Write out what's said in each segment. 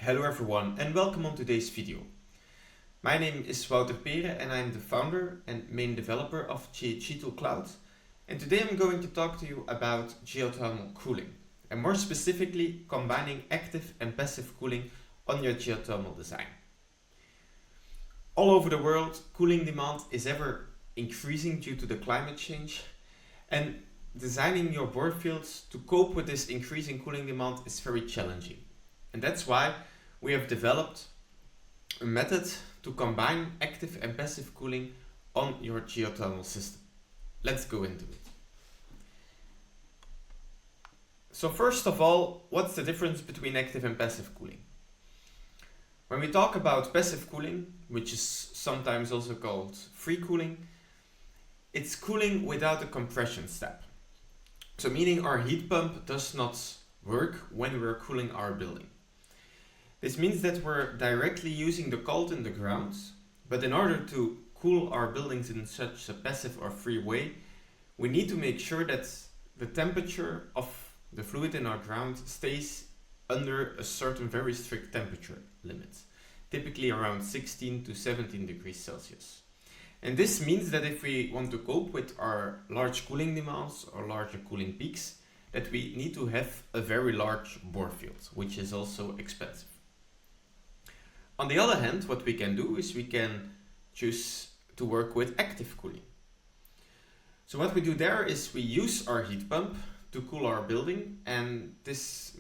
Hello everyone and welcome on today's video. My name is Wouter Pere and I'm the founder and main developer of GHE-tool Cloud, and today I'm going to talk to you about geothermal cooling and more specifically combining active and passive cooling on your geothermal design. All over the world, cooling demand is ever increasing due to the climate change, and designing your borefields to cope with this increasing cooling demand is very challenging. And that's why we have developed a method to combine active and passive cooling on your geothermal system. Let's go into it. So first of all, what's the difference between active and passive cooling? When we talk about passive cooling, which is sometimes also called free cooling, it's cooling without a compression step. So meaning our heat pump does not work when we're cooling our building. This means that we're directly using the cold in the ground, but in order to cool our buildings in such a passive or free way, we need to make sure that the temperature of the fluid in our ground stays under a certain very strict temperature limit, typically around 16 to 17 degrees Celsius. And this means that if we want to cope with our large cooling demands or larger cooling peaks, that we need to have a very large borefield, which is also expensive. On the other hand, what we can do is we can choose to work with active cooling. So what we do there is we use our heat pump to cool our building, and this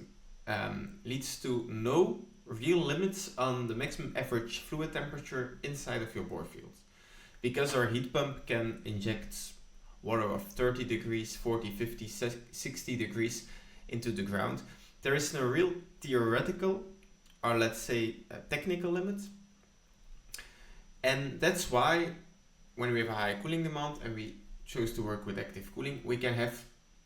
leads to no real limits on the maximum average fluid temperature inside of your borefield. Because our heat pump can inject water of 30 degrees, 40, 50, 60 degrees into the ground, there is no real theoretical or let's say a technical limit. And that's why when we have a high cooling demand and we choose to work with active cooling, we can have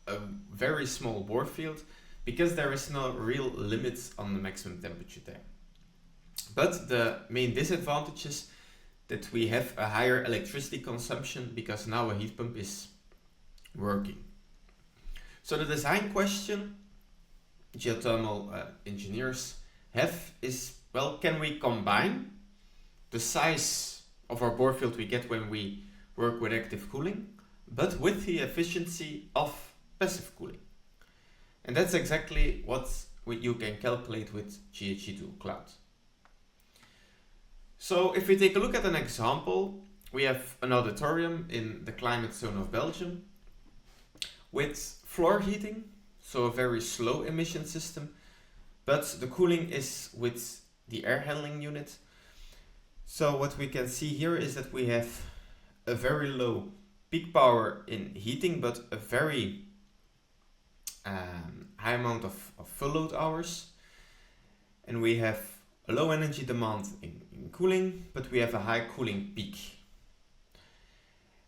a very small borefield because there is no real limits on the maximum temperature there. But the main disadvantage is that we have a higher electricity consumption because now a heat pump is working. So the design question geothermal engineers have is, well, can we combine the size of our borefield we get when we work with active cooling, but with the efficiency of passive cooling? And that's exactly what you can calculate with GHE-tool Cloud. So if we take a look at an example, we have an auditorium in the climate zone of Belgium with floor heating, so a very slow emission system, but the cooling is with the air handling unit. So what we can see here is that we have a very low peak power in heating, but a very high amount of full load hours. And we have a low energy demand in cooling, but we have a high cooling peak.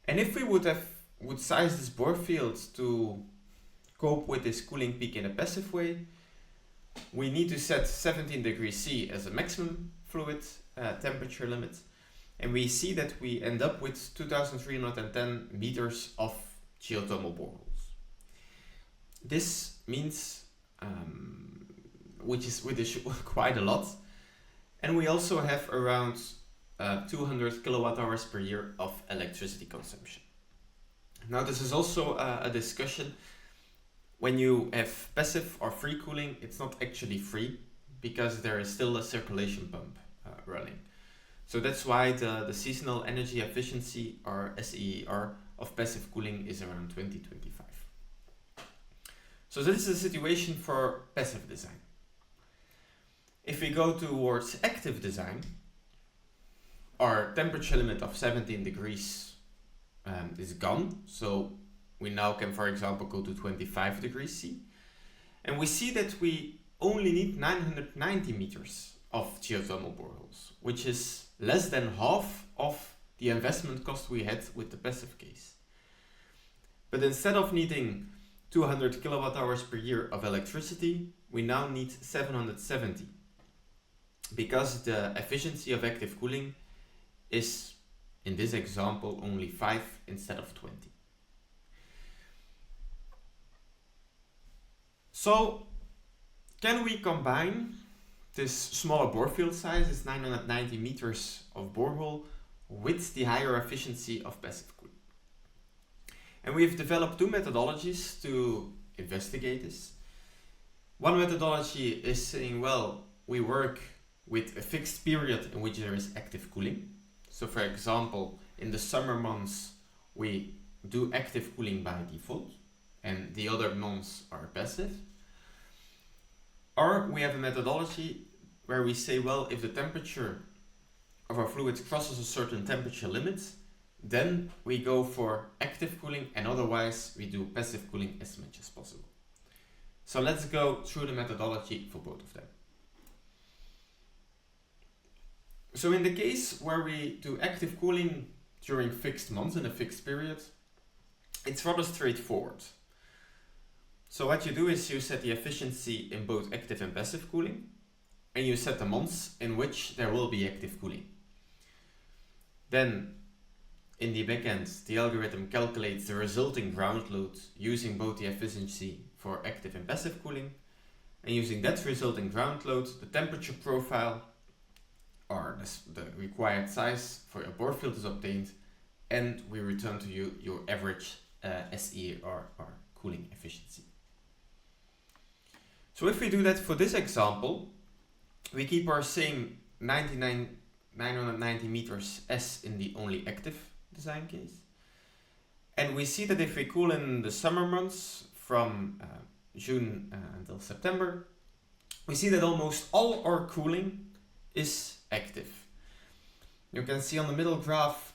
And if we would size this borefield to cope with this cooling peak in a passive way, we need to set 17 degrees C as a maximum fluid temperature limit. And we see that we end up with 2310 meters of geothermal boreholes. This means, which is quite a lot. And we also have around 200 kilowatt hours per year of electricity consumption. Now this is also a discussion. When you have passive or free cooling, it's not actually free because there is still a circulation pump running. So that's why the seasonal energy efficiency, or SEER, of passive cooling is around 2025. So this is the situation for passive design. If we go towards active design, our temperature limit of 17 degrees is gone. So we now can, for example, go to 25 degrees C. And we see that we only need 990 meters of geothermal boreholes, which is less than half of the investment cost we had with the passive case. But instead of needing 200 kilowatt hours per year of electricity, we now need 770, because the efficiency of active cooling is, in this example, only 5 instead of 20. So can we combine this smaller borefield size is 990 meters of borehole with the higher efficiency of passive cooling. And we've developed two methodologies to investigate this. One methodology is saying, well, we work with a fixed period in which there is active cooling. So for example, in the summer months, we do active cooling by default, and the other months are passive. Or we have a methodology where we say, well, if the temperature of our fluid crosses a certain temperature limit, then we go for active cooling, and otherwise we do passive cooling as much as possible. So let's go through the methodology for both of them. So in the case where we do active cooling during fixed months in a fixed period, it's rather straightforward. So what you do is you set the efficiency in both active and passive cooling, and you set the months in which there will be active cooling. Then in the backend, the algorithm calculates the resulting ground load using both the efficiency for active and passive cooling, and using that resulting ground load, the temperature profile or the required size for your borefield is obtained, and we return to you your average SER or cooling efficiency. So if we do that for this example, we keep our same 990 meters S in the only active design case. And we see that if we cool in the summer months from June until September, we see that almost all our cooling is active. You can see on the middle graph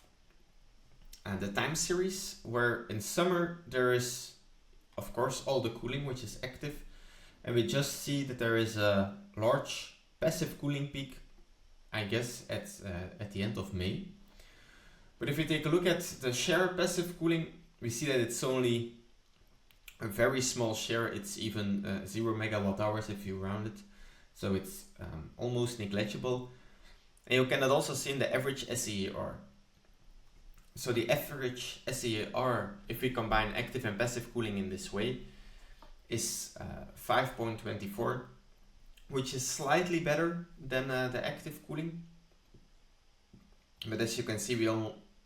the time series, where in summer there is, of course, all the cooling which is active, and we just see that there is a large passive cooling peak, I guess, at the end of May. But if we take a look at the share passive cooling, we see that it's only a very small share. It's even 0 megawatt hours if you round it. So it's almost negligible. And you can also see in the average SER. So the average SER, if we combine active and passive cooling in this way, is 5.24, which is slightly better than the active cooling. But as you can see, we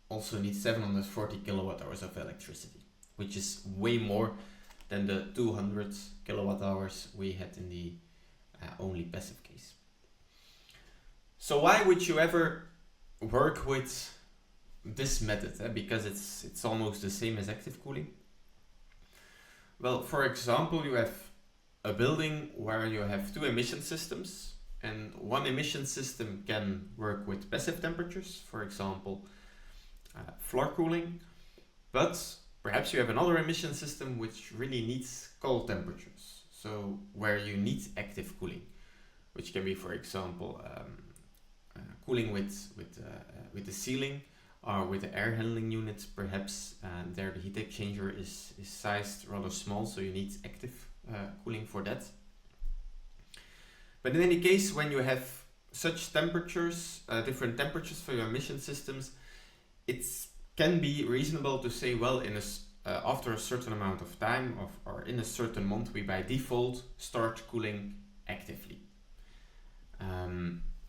also need 740 kilowatt hours of electricity, which is way more than the 200 kilowatt hours we had in the only passive case. So why would you ever work with this method? Because it's almost the same as active cooling. Well, for example, you have a building where you have two emission systems, and one emission system can work with passive temperatures, for example, floor cooling, but perhaps you have another emission system which really needs cold temperatures, so where you need active cooling, which can be, for example, cooling with the ceiling or with the air handling unit. Perhaps there the heat exchanger is sized rather small, so you need active cooling for that. But in any case, when you have such temperatures, different temperatures for your emission systems, it can be reasonable to say, well, after a certain amount of time or in a certain month, we by default start cooling actively,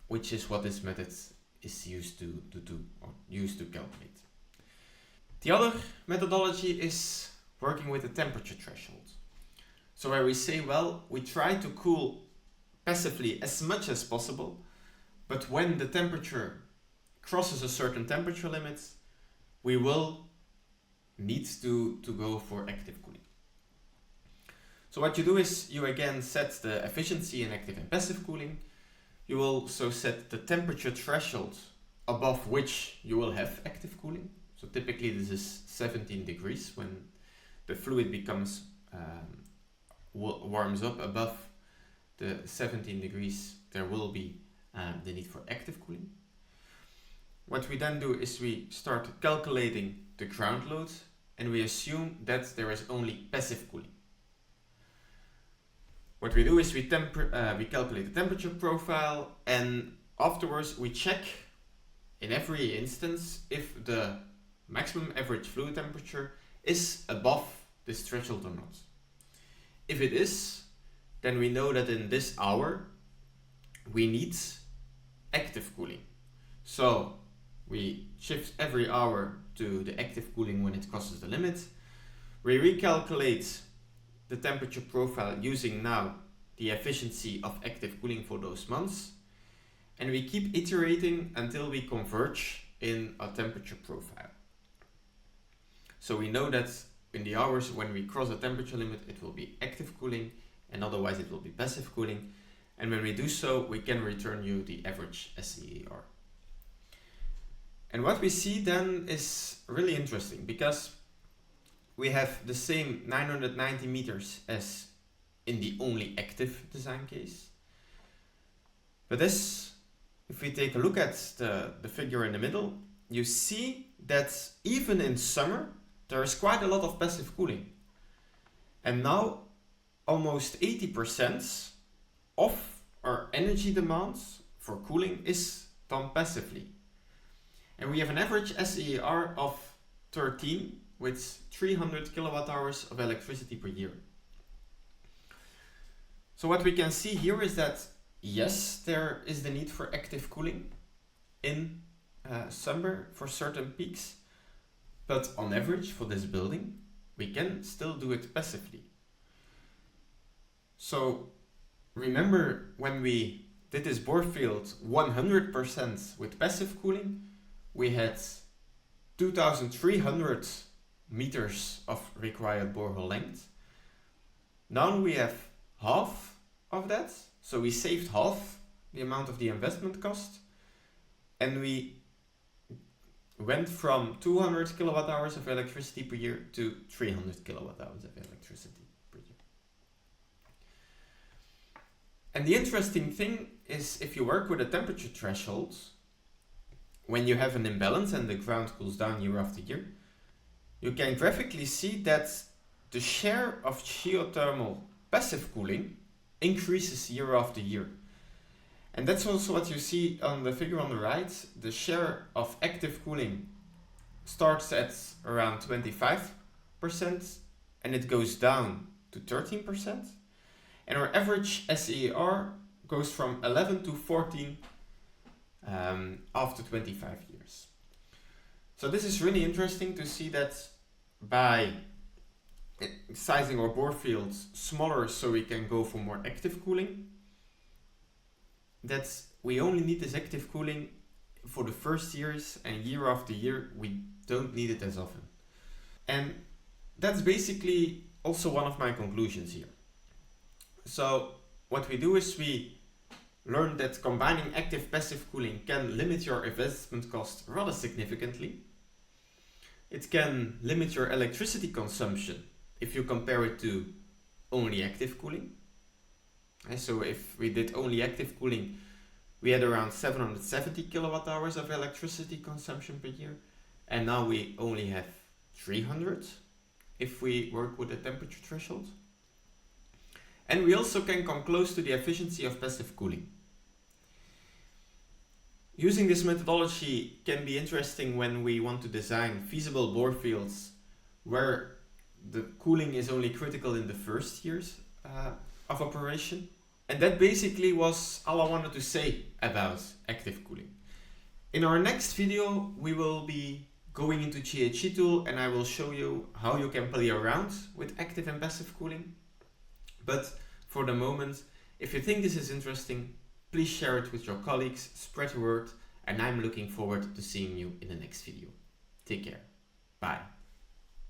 which is what this method is used to do or used to calculate. The other methodology is working with a temperature threshold. So where we say, well, we try to cool passively as much as possible, but when the temperature crosses a certain temperature limit, we will need to go for active cooling. So what you do is you again set the efficiency in active and passive cooling. You will also set the temperature threshold above which you will have active cooling. So typically this is 17 degrees. When the fluid becomes warms up above the 17 degrees, there will be the need for active cooling. What we then do is we start calculating the ground load, and we assume that there is only passive cooling. What we do is we calculate the temperature profile, and afterwards we check in every instance if the maximum average fluid temperature is above this threshold or not. If it is, then we know that in this hour we need active cooling. So we shift every hour to the active cooling when it crosses the limit. We recalculate the temperature profile using now the efficiency of active cooling for those months. And we keep iterating until we converge in a temperature profile. So we know that in the hours when we cross the temperature limit, it will be active cooling, and otherwise it will be passive cooling. And when we do so, we can return you the average SEER. And what we see then is really interesting, because we have the same 990 meters as in the only active design case. But this, if we take a look at the figure in the middle, you see that even in summer, there is quite a lot of passive cooling. And now almost 80% of our energy demands for cooling is done passively. And we have an average SEER of 13 with 300 kilowatt hours of electricity per year. So what we can see here is that yes, there is the need for active cooling in summer for certain peaks, but on average for this building, we can still do it passively. So remember when we did this borefield 100% with passive cooling, we had 2,300 meters of required borehole length. Now we have half of that, so we saved half the amount of the investment cost, and we went from 200 kilowatt hours of electricity per year to 300 kilowatt hours of electricity per year. And the interesting thing is, if you work with a temperature threshold, when you have an imbalance and the ground cools down year after year, you can graphically see that the share of geothermal passive cooling increases year after year. And that's also what you see on the figure on the right. The share of active cooling starts at around 25% and it goes down to 13%. And our average SEER goes from 11 to 14 after 25 years. So this is really interesting to see that by sizing our bore fields smaller so we can go for more active cooling, that we only need this active cooling for the first years, and year after year we don't need it as often. And that's basically also one of my conclusions here. So what we do is we learn that combining active passive cooling can limit your investment cost rather significantly. It can limit your electricity consumption if you compare it to only active cooling. And so if we did only active cooling, we had around 770 kilowatt hours of electricity consumption per year, and now we only have 300 if we work with a temperature threshold. And we also can come close to the efficiency of passive cooling. Using this methodology can be interesting when we want to design feasible bore fields where the cooling is only critical in the first years of operation. And that basically was all I wanted to say about active cooling. In our next video, we will be going into GHE-tool and I will show you how you can play around with active and passive cooling. But for the moment, if you think this is interesting, please share it with your colleagues, spread the word, and I'm looking forward to seeing you in the next video. Take care. Bye.